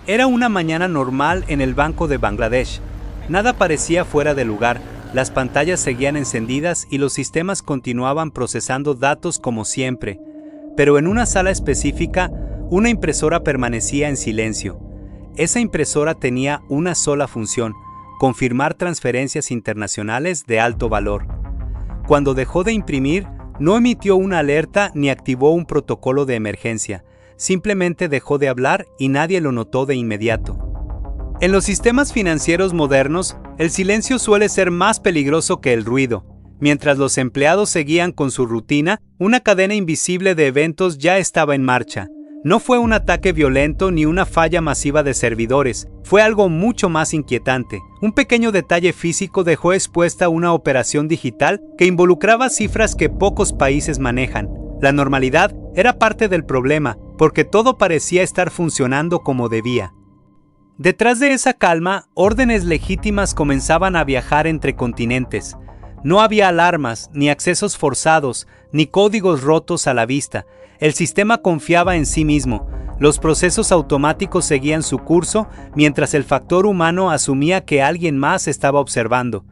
Era una mañana normal en el Banco de Bangladesh. Nada parecía fuera de lugar, las pantallas seguían encendidas y los sistemas continuaban procesando datos como siempre. Pero en una sala específica, una impresora permanecía en silencio. Esa impresora tenía una sola función: confirmar transferencias internacionales de alto valor. Cuando dejó de imprimir, no emitió una alerta ni activó un protocolo de emergencia. Simplemente dejó de hablar y nadie lo notó de inmediato. En los sistemas financieros modernos, el silencio suele ser más peligroso que el ruido. Mientras los empleados seguían con su rutina, una cadena invisible de eventos ya estaba en marcha. No fue un ataque violento ni una falla masiva de servidores, fue algo mucho más inquietante. Un pequeño detalle físico dejó expuesta una operación digital que involucraba cifras que pocos países manejan. La normalidad era parte del problema, porque todo parecía estar funcionando como debía. Detrás de esa calma, órdenes legítimas comenzaban a viajar entre continentes. No había alarmas, ni accesos forzados, ni códigos rotos a la vista. El sistema confiaba en sí mismo. Los procesos automáticos seguían su curso, mientras el factor humano asumía que alguien más estaba observando.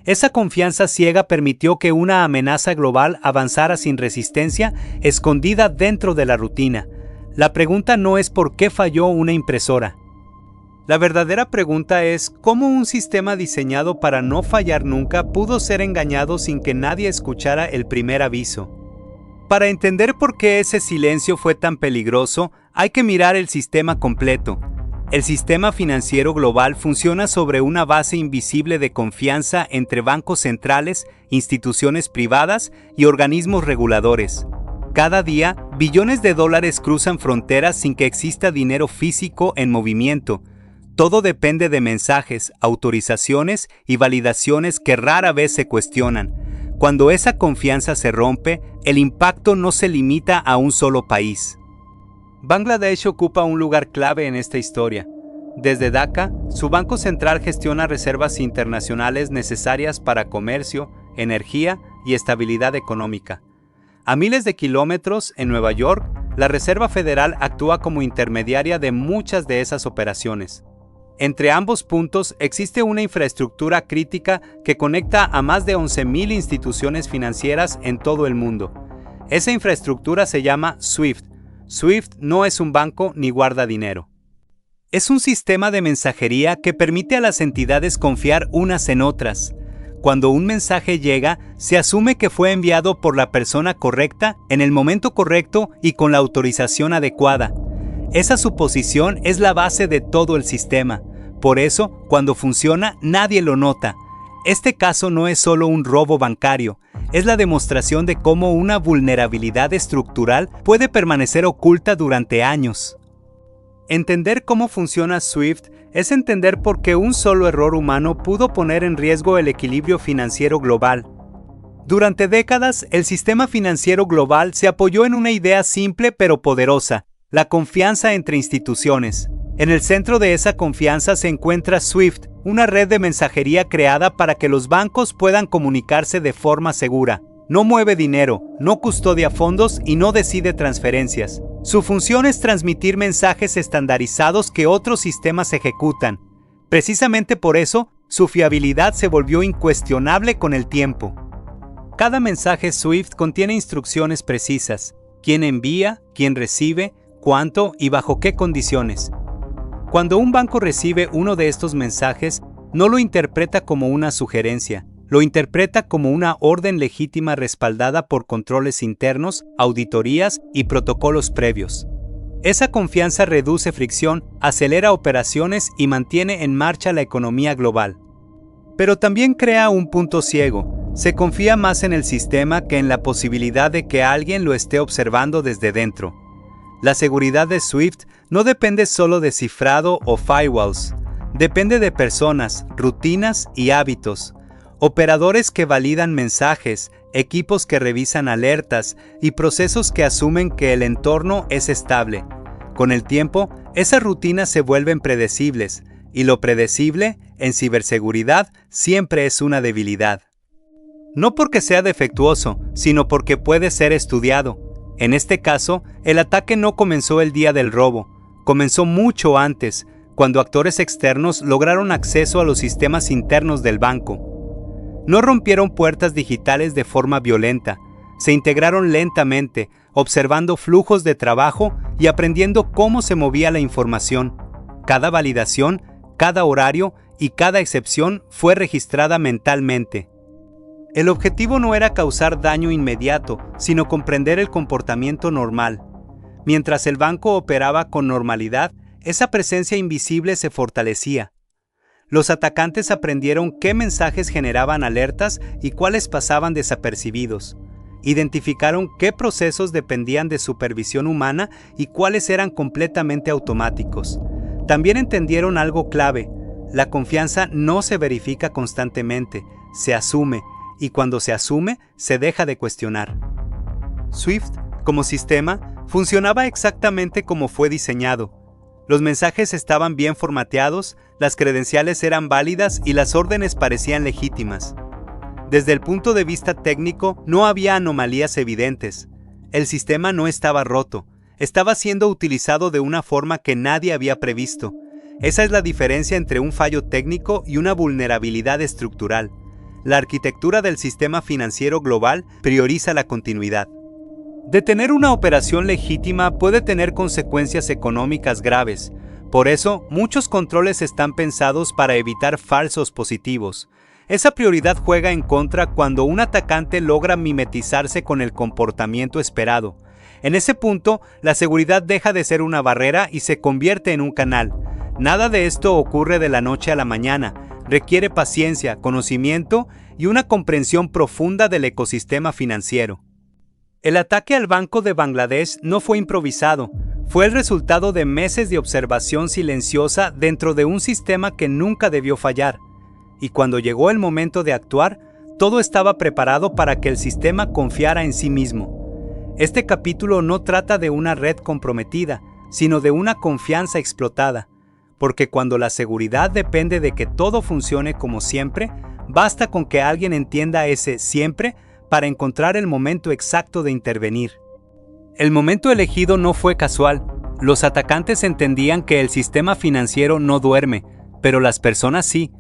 Esa confianza ciega permitió que una amenaza global avanzara sin resistencia, escondida dentro de la rutina. La pregunta no es por qué falló una impresora. La verdadera pregunta es cómo un sistema diseñado para no fallar nunca pudo ser engañado sin que nadie escuchara el primer aviso. Para entender por qué ese silencio fue tan peligroso, hay que mirar el sistema completo. El sistema financiero global funciona sobre una base invisible de confianza entre bancos centrales, instituciones privadas y organismos reguladores. Cada día, billones de dólares cruzan fronteras sin que exista dinero físico en movimiento. Todo depende de mensajes, autorizaciones y validaciones que rara vez se cuestionan. Cuando esa confianza se rompe, el impacto no se limita a un solo país. Bangladesh ocupa un lugar clave en esta historia. Desde Dhaka, su banco central gestiona reservas internacionales necesarias para comercio, energía y estabilidad económica. A miles de kilómetros, en Nueva York, la Reserva Federal actúa como intermediaria de muchas de esas operaciones. Entre ambos puntos existe una infraestructura crítica que conecta a más de 11,000 instituciones financieras en todo el mundo. Esa infraestructura se llama SWIFT. SWIFT no es un banco ni guarda dinero. Es un sistema de mensajería que permite a las entidades confiar unas en otras. Cuando un mensaje llega, se asume que fue enviado por la persona correcta, en el momento correcto y con la autorización adecuada. Esa suposición es la base de todo el sistema. Por eso, cuando funciona, nadie lo nota. Este caso no es solo un robo bancario, es la demostración de cómo una vulnerabilidad estructural puede permanecer oculta durante años. Entender cómo funciona SWIFT es entender por qué un solo error humano pudo poner en riesgo el equilibrio financiero global. Durante décadas, el sistema financiero global se apoyó en una idea simple pero poderosa: la confianza entre instituciones. En el centro de esa confianza se encuentra SWIFT, una red de mensajería creada para que los bancos puedan comunicarse de forma segura. No mueve dinero, no custodia fondos y no decide transferencias. Su función es transmitir mensajes estandarizados que otros sistemas ejecutan. Precisamente por eso, su fiabilidad se volvió incuestionable con el tiempo. Cada mensaje SWIFT contiene instrucciones precisas: quién envía, quién recibe, cuánto y bajo qué condiciones. Cuando un banco recibe uno de estos mensajes, no lo interpreta como una sugerencia, lo interpreta como una orden legítima respaldada por controles internos, auditorías y protocolos previos. Esa confianza reduce fricción, acelera operaciones y mantiene en marcha la economía global. Pero también crea un punto ciego: se confía más en el sistema que en la posibilidad de que alguien lo esté observando desde dentro. La seguridad de SWIFT no depende solo de cifrado o firewalls, depende de personas, rutinas y hábitos. Operadores que validan mensajes, equipos que revisan alertas y procesos que asumen que el entorno es estable. Con el tiempo, esas rutinas se vuelven predecibles, y lo predecible, en ciberseguridad, siempre es una debilidad. No porque sea defectuoso, sino porque puede ser estudiado. En este caso, el ataque no comenzó el día del robo, comenzó mucho antes, cuando actores externos lograron acceso a los sistemas internos del banco. No rompieron puertas digitales de forma violenta, se integraron lentamente, observando flujos de trabajo y aprendiendo cómo se movía la información. Cada validación, cada horario y cada excepción fue registrada mentalmente. El objetivo no era causar daño inmediato, sino comprender el comportamiento normal. Mientras el banco operaba con normalidad, esa presencia invisible se fortalecía. Los atacantes aprendieron qué mensajes generaban alertas y cuáles pasaban desapercibidos. Identificaron qué procesos dependían de supervisión humana y cuáles eran completamente automáticos. También entendieron algo clave: la confianza no se verifica constantemente, se asume, y cuando se asume, se deja de cuestionar. Swift, como sistema, funcionaba exactamente como fue diseñado. Los mensajes estaban bien formateados, las credenciales eran válidas y las órdenes parecían legítimas. Desde el punto de vista técnico, no había anomalías evidentes. El sistema no estaba roto, estaba siendo utilizado de una forma que nadie había previsto. Esa es la diferencia entre un fallo técnico y una vulnerabilidad estructural. La arquitectura del sistema financiero global prioriza la continuidad. Detener una operación legítima puede tener consecuencias económicas graves. Por eso, muchos controles están pensados para evitar falsos positivos. Esa prioridad juega en contra cuando un atacante logra mimetizarse con el comportamiento esperado. En ese punto, la seguridad deja de ser una barrera y se convierte en un canal. Nada de esto ocurre de la noche a la mañana. Requiere paciencia, conocimiento y una comprensión profunda del ecosistema financiero. El ataque al Banco de Bangladesh no fue improvisado, fue el resultado de meses de observación silenciosa dentro de un sistema que nunca debió fallar. Y cuando llegó el momento de actuar, todo estaba preparado para que el sistema confiara en sí mismo. Este capítulo no trata de una red comprometida, sino de una confianza explotada. Porque cuando la seguridad depende de que todo funcione como siempre, basta con que alguien entienda ese siempre para encontrar el momento exacto de intervenir. El momento elegido no fue casual. Los atacantes entendían que el sistema financiero no duerme, pero las personas sí.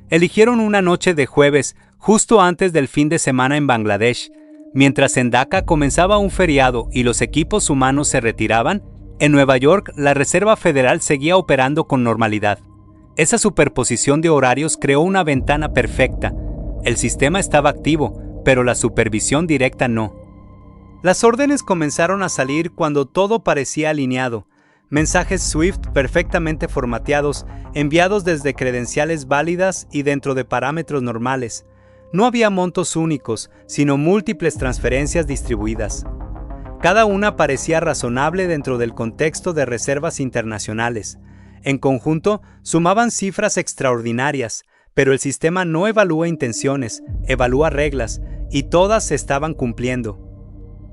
Eligieron una noche de jueves, justo antes del fin de semana en Bangladesh. Mientras en Dhaka comenzaba un feriado y los equipos humanos se retiraban, en Nueva York la Reserva Federal seguía operando con normalidad. Esa superposición de horarios creó una ventana perfecta. El sistema estaba activo, pero la supervisión directa no. Las órdenes comenzaron a salir cuando todo parecía alineado. Mensajes Swift perfectamente formateados, enviados desde credenciales válidas y dentro de parámetros normales. No había montos únicos, sino múltiples transferencias distribuidas. Cada una parecía razonable dentro del contexto de reservas internacionales. En conjunto, sumaban cifras extraordinarias, pero el sistema no evalúa intenciones, evalúa reglas, y todas se estaban cumpliendo.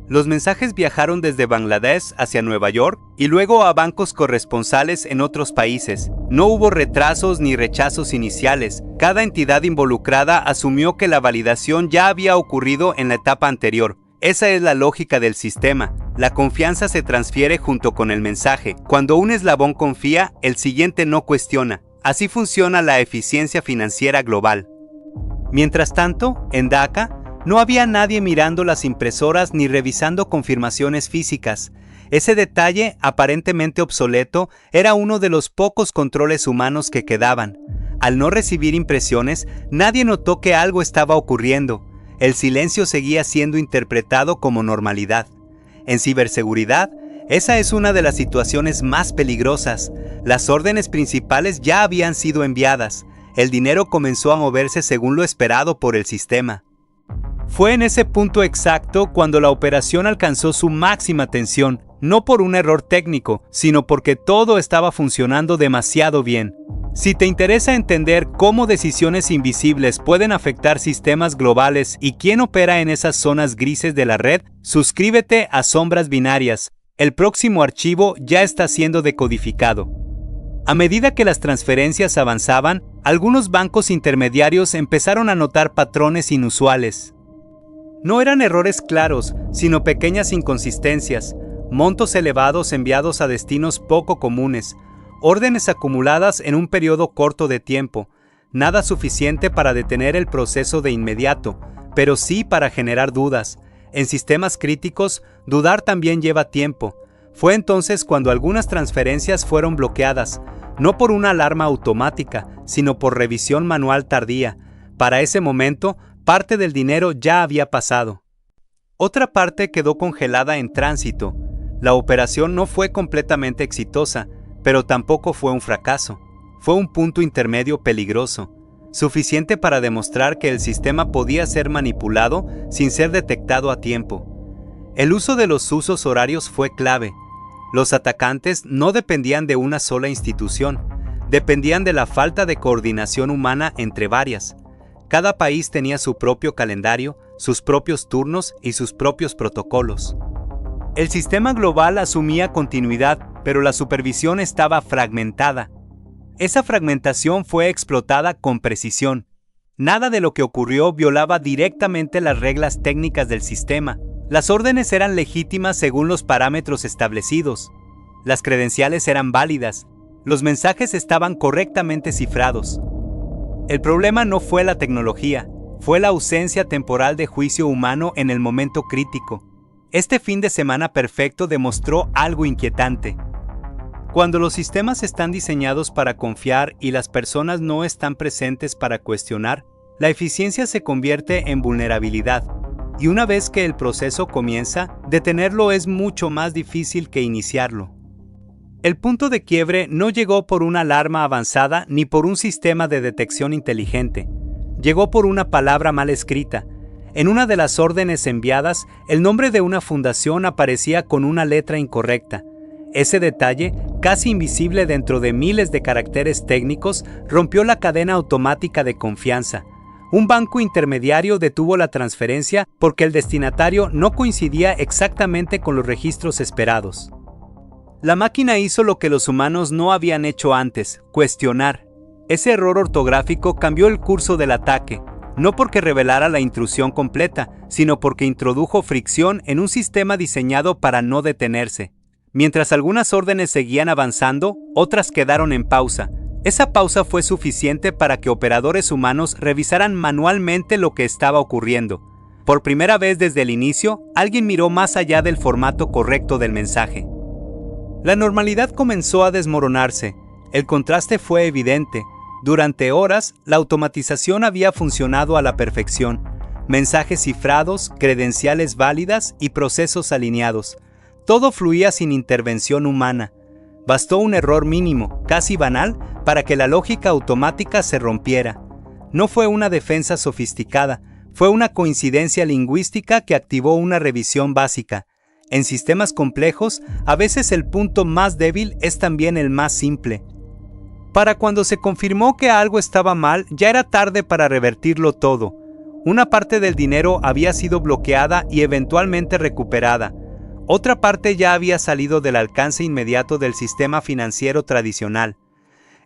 Los mensajes viajaron desde Bangladesh hacia Nueva York y luego a bancos corresponsales en otros países. No hubo retrasos ni rechazos iniciales. Cada entidad involucrada asumió que la validación ya había ocurrido en la etapa anterior. Esa es la lógica del sistema. La confianza se transfiere junto con el mensaje. Cuando un eslabón confía, el siguiente no cuestiona. Así funciona la eficiencia financiera global. Mientras tanto, en Dhaka, no había nadie mirando las impresoras ni revisando confirmaciones físicas. Ese detalle, aparentemente obsoleto, era uno de los pocos controles humanos que quedaban. Al no recibir impresiones, nadie notó que algo estaba ocurriendo. El silencio seguía siendo interpretado como normalidad. En ciberseguridad, esa es una de las situaciones más peligrosas. Las órdenes principales ya habían sido enviadas. El dinero comenzó a moverse según lo esperado por el sistema. Fue en ese punto exacto cuando la operación alcanzó su máxima tensión, no por un error técnico, sino porque todo estaba funcionando demasiado bien. Si te interesa entender cómo decisiones invisibles pueden afectar sistemas globales y quién opera en esas zonas grises de la red, suscríbete a Sombras Binarias. El próximo archivo ya está siendo decodificado. A medida que las transferencias avanzaban, algunos bancos intermediarios empezaron a notar patrones inusuales. No eran errores claros, sino pequeñas inconsistencias, montos elevados enviados a destinos poco comunes, órdenes acumuladas en un periodo corto de tiempo, nada suficiente para detener el proceso de inmediato, pero sí para generar dudas. En sistemas críticos, dudar también lleva tiempo. Fue entonces cuando algunas transferencias fueron bloqueadas, no por una alarma automática, sino por revisión manual tardía. Para ese momento, parte del dinero ya había pasado. Otra parte quedó congelada en tránsito. La operación no fue completamente exitosa, pero tampoco fue un fracaso. Fue un punto intermedio peligroso, suficiente para demostrar que el sistema podía ser manipulado sin ser detectado a tiempo. El uso de los usos horarios fue clave. Los atacantes no dependían de una sola institución, dependían de la falta de coordinación humana entre varias. Cada país tenía su propio calendario, sus propios turnos y sus propios protocolos. El sistema global asumía continuidad, pero la supervisión estaba fragmentada. Esa fragmentación fue explotada con precisión. Nada de lo que ocurrió violaba directamente las reglas técnicas del sistema. Las órdenes eran legítimas según los parámetros establecidos. Las credenciales eran válidas. Los mensajes estaban correctamente cifrados. El problema no fue la tecnología, fue la ausencia temporal de juicio humano en el momento crítico. Este fin de semana perfecto demostró algo inquietante. Cuando los sistemas están diseñados para confiar y las personas no están presentes para cuestionar, la eficiencia se convierte en vulnerabilidad. Y una vez que el proceso comienza, detenerlo es mucho más difícil que iniciarlo. El punto de quiebre no llegó por una alarma avanzada ni por un sistema de detección inteligente. Llegó por una palabra mal escrita. En una de las órdenes enviadas, el nombre de una fundación aparecía con una letra incorrecta. Ese detalle, casi invisible dentro de miles de caracteres técnicos, rompió la cadena automática de confianza. Un banco intermediario detuvo la transferencia porque el destinatario no coincidía exactamente con los registros esperados. La máquina hizo lo que los humanos no habían hecho antes: cuestionar. Ese error ortográfico cambió el curso del ataque, no porque revelara la intrusión completa, sino porque introdujo fricción en un sistema diseñado para no detenerse. Mientras algunas órdenes seguían avanzando, otras quedaron en pausa. Esa pausa fue suficiente para que operadores humanos revisaran manualmente lo que estaba ocurriendo. Por primera vez desde el inicio, alguien miró más allá del formato correcto del mensaje. La normalidad comenzó a desmoronarse. El contraste fue evidente. Durante horas, la automatización había funcionado a la perfección. Mensajes cifrados, credenciales válidas y procesos alineados. Todo fluía sin intervención humana. Bastó un error mínimo, casi banal, para que la lógica automática se rompiera. No fue una defensa sofisticada, fue una coincidencia lingüística que activó una revisión básica. En sistemas complejos, a veces el punto más débil es también el más simple. Para cuando se confirmó que algo estaba mal, ya era tarde para revertirlo todo. Una parte del dinero había sido bloqueada y eventualmente recuperada. Otra parte ya había salido del alcance inmediato del sistema financiero tradicional.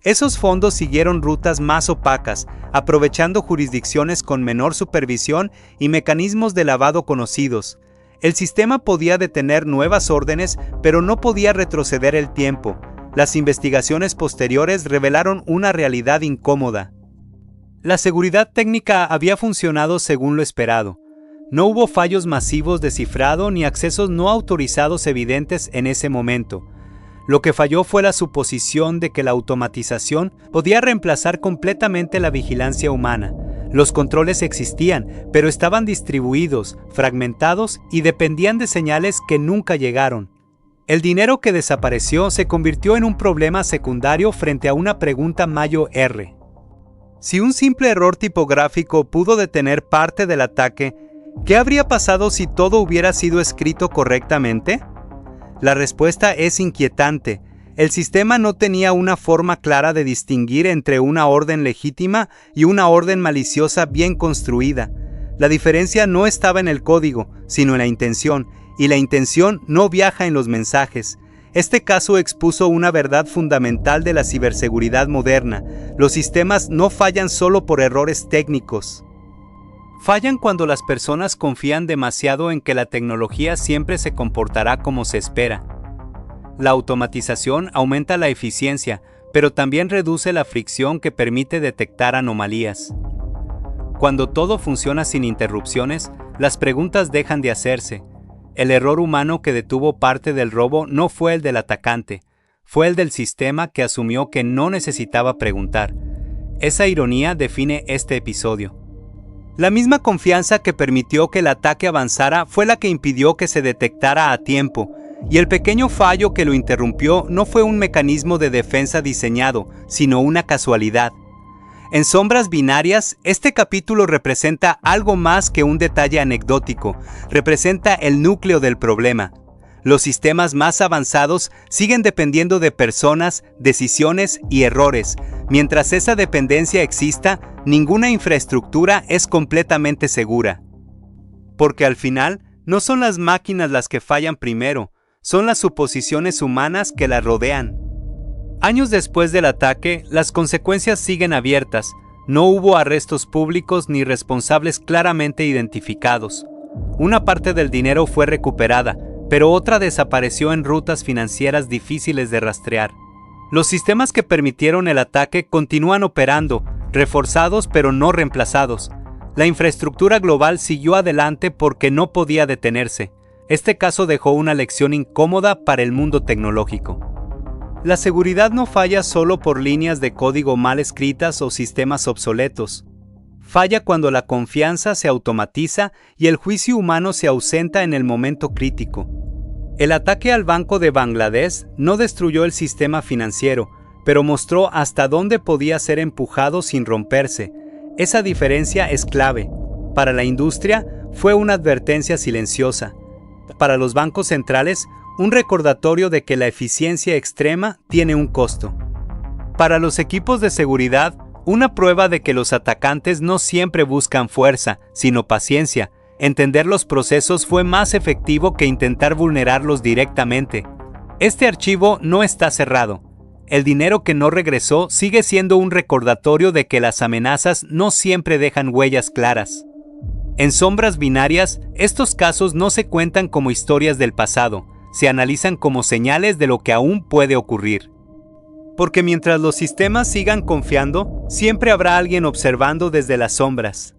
Esos fondos siguieron rutas más opacas, aprovechando jurisdicciones con menor supervisión y mecanismos de lavado conocidos. El sistema podía detener nuevas órdenes, pero no podía retroceder el tiempo. Las investigaciones posteriores revelaron una realidad incómoda. La seguridad técnica había funcionado según lo esperado. No hubo fallos masivos de cifrado ni accesos no autorizados evidentes en ese momento. Lo que falló fue la suposición de que la automatización podía reemplazar completamente la vigilancia humana. Los controles existían, pero estaban distribuidos, fragmentados y dependían de señales que nunca llegaron. El dinero que desapareció se convirtió en un problema secundario frente a una pregunta mayor. Si un simple error tipográfico pudo detener parte del ataque, ¿qué habría pasado si todo hubiera sido escrito correctamente? La respuesta es inquietante. El sistema no tenía una forma clara de distinguir entre una orden legítima y una orden maliciosa bien construida. La diferencia no estaba en el código, sino en la intención, y la intención no viaja en los mensajes. Este caso expuso una verdad fundamental de la ciberseguridad moderna. Los sistemas no fallan solo por errores técnicos. Fallan cuando las personas confían demasiado en que la tecnología siempre se comportará como se espera. La automatización aumenta la eficiencia, pero también reduce la fricción que permite detectar anomalías. Cuando todo funciona sin interrupciones, las preguntas dejan de hacerse. El error humano que detuvo parte del robo no fue el del atacante, fue el del sistema que asumió que no necesitaba preguntar. Esa ironía define este episodio. La misma confianza que permitió que el ataque avanzara fue la que impidió que se detectara a tiempo, y el pequeño fallo que lo interrumpió no fue un mecanismo de defensa diseñado, sino una casualidad. En Sombras Binarias, este capítulo representa algo más que un detalle anecdótico, representa el núcleo del problema. Los sistemas más avanzados siguen dependiendo de personas, decisiones y errores. Mientras esa dependencia exista, ninguna infraestructura es completamente segura. Porque al final, no son las máquinas las que fallan primero, son las suposiciones humanas que las rodean. Años después del ataque, las consecuencias siguen abiertas. No hubo arrestos públicos ni responsables claramente identificados. Una parte del dinero fue recuperada, pero otra desapareció en rutas financieras difíciles de rastrear. Los sistemas que permitieron el ataque continúan operando, reforzados pero no reemplazados. La infraestructura global siguió adelante porque no podía detenerse. Este caso dejó una lección incómoda para el mundo tecnológico. La seguridad no falla solo por líneas de código mal escritas o sistemas obsoletos. Falla cuando la confianza se automatiza y el juicio humano se ausenta en el momento crítico. El ataque al Banco de Bangladesh no destruyó el sistema financiero, pero mostró hasta dónde podía ser empujado sin romperse. Esa diferencia es clave. Para la industria, fue una advertencia silenciosa. Para los bancos centrales, un recordatorio de que la eficiencia extrema tiene un costo. Para los equipos de seguridad, una prueba de que los atacantes no siempre buscan fuerza, sino paciencia. Entender los procesos fue más efectivo que intentar vulnerarlos directamente. Este archivo no está cerrado. El dinero que no regresó sigue siendo un recordatorio de que las amenazas no siempre dejan huellas claras. En Sombras Binarias, estos casos no se cuentan como historias del pasado, se analizan como señales de lo que aún puede ocurrir. Porque mientras los sistemas sigan confiando, siempre habrá alguien observando desde las sombras.